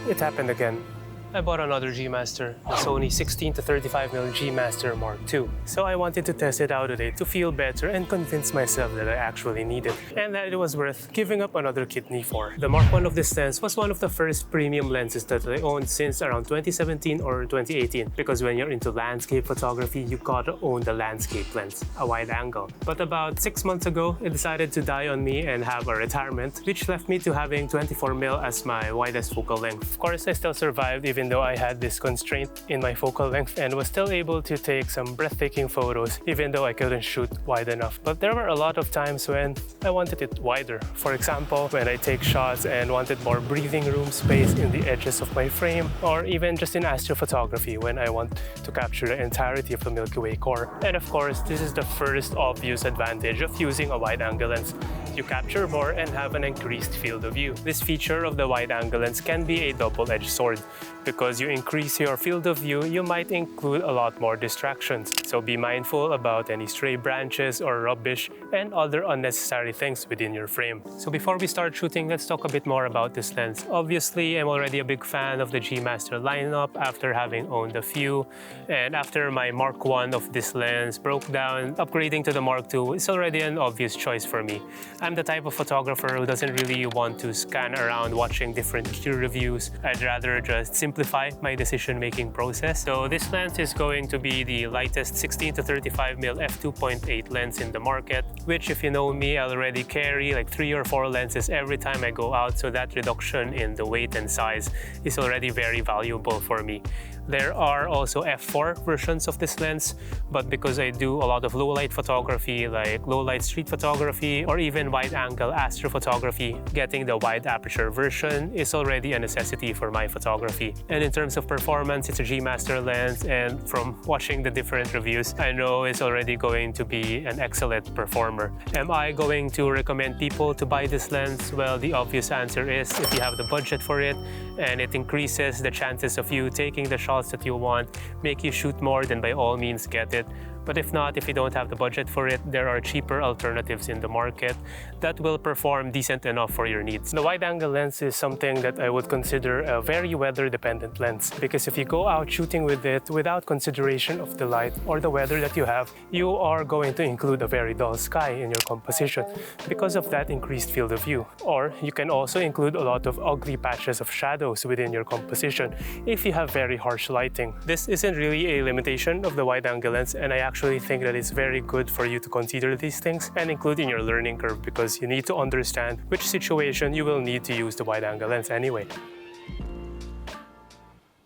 it happened again. I bought another G Master, the Sony 16-35mm G Master Mark II. So I wanted to test it out today to feel better and convince myself that I actually need it and that it was worth giving up another kidney for. The Mark I of this lens was one of the first premium lenses that I owned since around 2017 or 2018, because when you're into landscape photography, you gotta own the landscape lens, a wide angle. But about 6 months ago, it decided to die on me and have a retirement, which left me to having 24mm as my widest focal length. Of course, I still survived even though I had this constraint in my focal length and was still able to take some breathtaking photos even though I couldn't shoot wide enough. But there were a lot of times when I wanted it wider. For example, when I take shots and wanted more breathing room space in the edges of my frame, or even just in astrophotography when I want to capture the entirety of the Milky Way core. And of course, this is the first obvious advantage of using a wide-angle lens. You capture more and have an increased field of view. This feature of the wide-angle lens can be a double-edged sword. Because you increase your field of view, you might include a lot more distractions. So be mindful about any stray branches or rubbish and other unnecessary things within your frame. So before we start shooting, let's talk a bit more about this lens. Obviously, I'm already a big fan of the G Master lineup after having owned a few. And after my Mark I of this lens broke down, upgrading to the Mark II is already an obvious choice for me. I'm the type of photographer who doesn't really want to scan around watching different gear reviews. I'd rather just simplify my decision-making process. So this lens is going to be the lightest 16-35mm f2.8 lens in the market, which if you know me, I already carry like 3 or 4 lenses every time I go out, so that reduction in the weight and size is already very valuable for me. There are also f4 versions of this lens, but because I do a lot of low-light photography like low-light street photography or even wide-angle astrophotography, getting the wide aperture version is already a necessity for my photography. And in terms of performance, it's a G Master lens, and from watching the different reviews, I know it's already going to be an excellent performer. Am I going to recommend people to buy this lens? Well, the obvious answer is if you have the budget for it and it increases the chances of you taking the shots that you want, make you shoot more, then by all means get it. But if not, if you don't have the budget for it, there are cheaper alternatives in the market that will perform decent enough for your needs. The wide-angle lens is something that I would consider a very weather-dependent lens, because if you go out shooting with it without consideration of the light or the weather that you have, you are going to include a very dull sky in your composition because of that increased field of view. Or you can also include a lot of ugly patches of shadows within your composition if you have very harsh lighting. This isn't really a limitation of the wide-angle lens, and I actually think that it's very good for you to consider these things and include in your learning curve, because you need to understand which situation you will need to use the wide-angle lens anyway.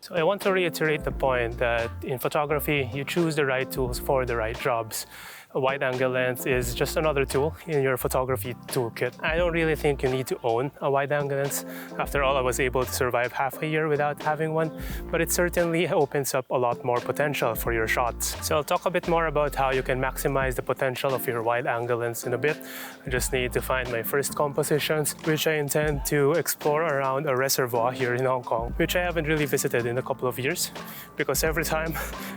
So I want to reiterate the point that in photography, you choose the right tools for the right jobs. A wide-angle lens is just another tool in your photography toolkit. I don't really think you need to own a wide-angle lens. After all, I was able to survive half a year without having one, but it certainly opens up a lot more potential for your shots. So I'll talk a bit more about how you can maximize the potential of your wide-angle lens in a bit. I just need to find my first compositions, which I intend to explore around a reservoir here in Hong Kong, which I haven't really visited in a couple of years, because every time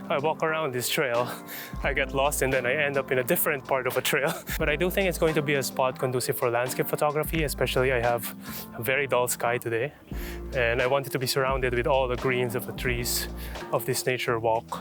I walk around this trail, I get lost and then I end up in a different part of a trail. But I do think it's going to be a spot conducive for landscape photography, especially I have a very dull sky today, and I wanted to be surrounded with all the greens of the trees of this nature walk.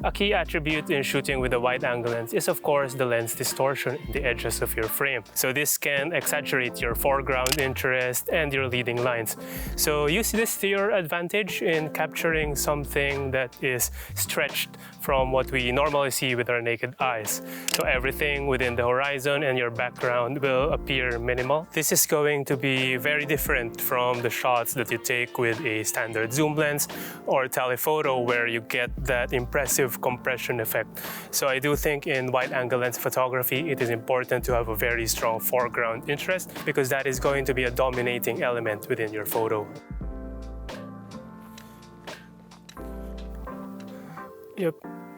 A key attribute in shooting with a wide-angle lens is of course the lens distortion in the edges of your frame. So this can exaggerate your foreground interest and your leading lines. So use this to your advantage in capturing something that is stretched from what we normally see with our naked eyes. So everything within the horizon and your background will appear minimal. This is going to be very different from the shots that you take with a standard zoom lens or telephoto, where you get that impressive compression effect. So I do think in wide-angle lens photography, it is important to have a very strong foreground interest, because that is going to be a dominating element within your photo. Yep,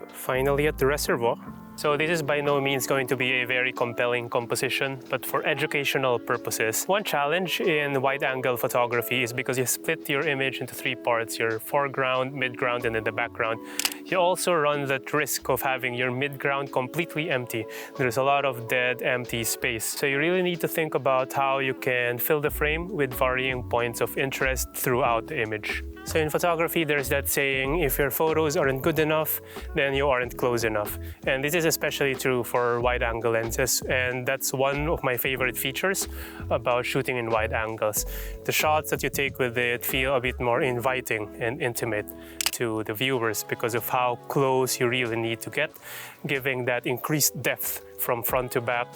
finally at the reservoir. So this is by no means going to be a very compelling composition, but for educational purposes. One challenge in wide-angle photography is because you split your image into 3 parts, your foreground, midground, and then the background. you also run that risk of having your midground completely empty. There's a lot of dead, empty space. So you really need to think about how you can fill the frame with varying points of interest throughout the image. So in photography, there's that saying, if your photos aren't good enough, then you aren't close enough. And this is especially true for wide-angle lenses, and that's one of my favorite features about shooting in wide angles. The shots that you take with it feel a bit more inviting and intimate to the viewers because of how close you really need to get, giving that increased depth from front to back,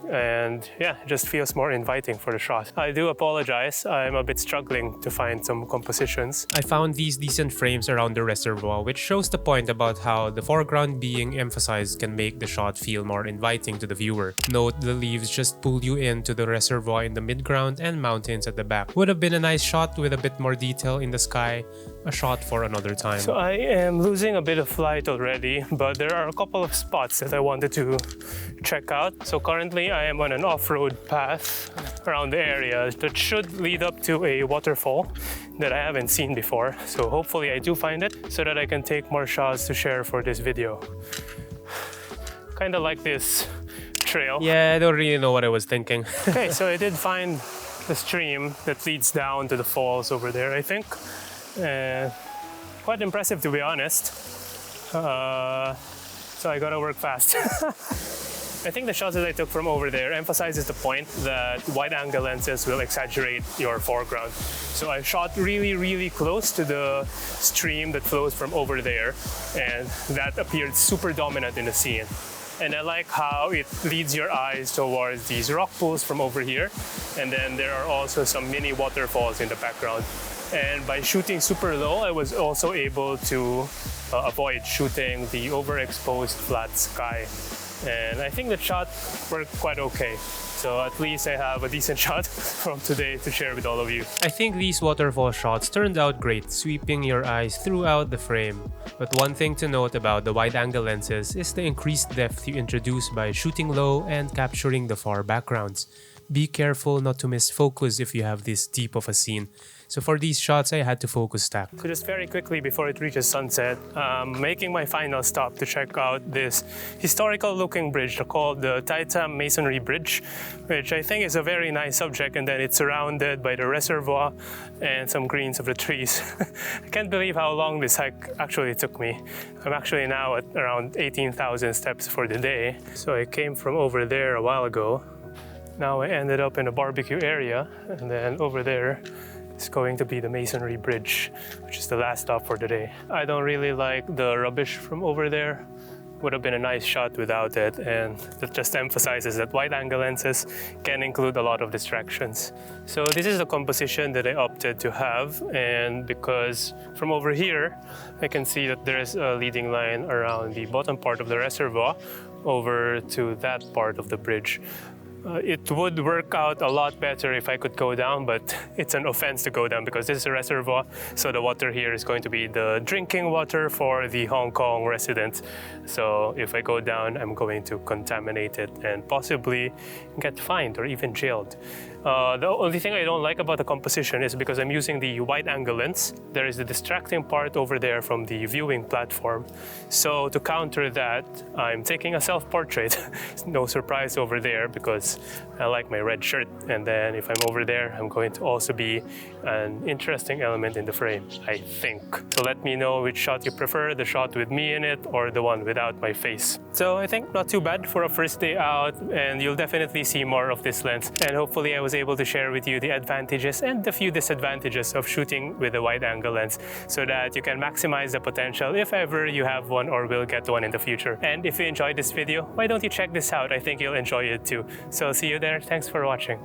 and yeah, it just feels more inviting for the shot. I do apologize, I'm a bit struggling to find some compositions. I found these decent frames around the reservoir, which shows the point about how the foreground being emphasized can make the shot feel more inviting to the viewer. Note the leaves just pull you into the reservoir in the midground and mountains at the back. Would have been a nice shot with a bit more detail in the sky, a shot for another time. So I am losing a bit of light already, but there are a couple of spots that I wanted to check out. So currently I am on an off-road path around the area that should lead up to a waterfall that I haven't seen before. So hopefully I do find it so that I can take more shots to share for this video. Kind of like this trail. Yeah, I don't really know what I was thinking. Okay, so I did find the stream that leads down to the falls over there, I think. Quite impressive, to be honest. So I gotta work fast. I think the shots that I took from over there emphasizes the point that wide-angle lenses will exaggerate your foreground. So I shot really, really close to the stream that flows from over there, and that appeared super dominant in the scene. And I like how it leads your eyes towards these rock pools from over here, and then there are also some mini waterfalls in the background. And by shooting super low, I was also able to avoid shooting the overexposed flat sky. And I think the shot worked quite okay. So at least I have a decent shot from today to share with all of you. I think these waterfall shots turned out great, sweeping your eyes throughout the frame. But one thing to note about the wide-angle lenses is the increased depth you introduce by shooting low and capturing the far backgrounds. Be careful not to miss focus if you have this deep of a scene. So for these shots, I had to focus stack. So just very quickly before it reaches sunset, making my final stop to check out this historical looking bridge called the Taita Masonry Bridge, which I think is a very nice subject, and then it's surrounded by the reservoir and some greens of the trees. I can't believe how long this hike actually took me. I'm actually now at around 18,000 steps for the day. So I came from over there a while ago. Now I ended up in a barbecue area, and then over there is going to be the Masonry Bridge, which is the last stop for the day. I don't really like the rubbish from over there. Would have been a nice shot without it, and that just emphasizes that wide-angle lenses can include a lot of distractions. So this is the composition that I opted to have, and because from over here I can see that there is a leading line around the bottom part of the reservoir over to that part of the bridge. It would work out a lot better if I could go down, but it's an offense to go down because this is a reservoir, so the water here is going to be the drinking water for the Hong Kong residents. So if I go down, I'm going to contaminate it and possibly get fined or even jailed. The only thing I don't like about the composition is because I'm using the wide-angle lens. There is the distracting part over there from the viewing platform. So to counter that, I'm taking a self-portrait. No surprise over there because I like my red shirt. And then if I'm over there, I'm going to also be an interesting element in the frame, I think. So let me know which shot you prefer, the shot with me in it or the one without my face. So I think not too bad for a first day out, and you'll definitely see more of this lens. And hopefully I was able to share with you the advantages and a few disadvantages of shooting with a wide-angle lens so that you can maximize the potential if ever you have one or will get one in the future. And if you enjoyed this video, why don't you check this out? I think you'll enjoy it too. So see you there. Thanks for watching.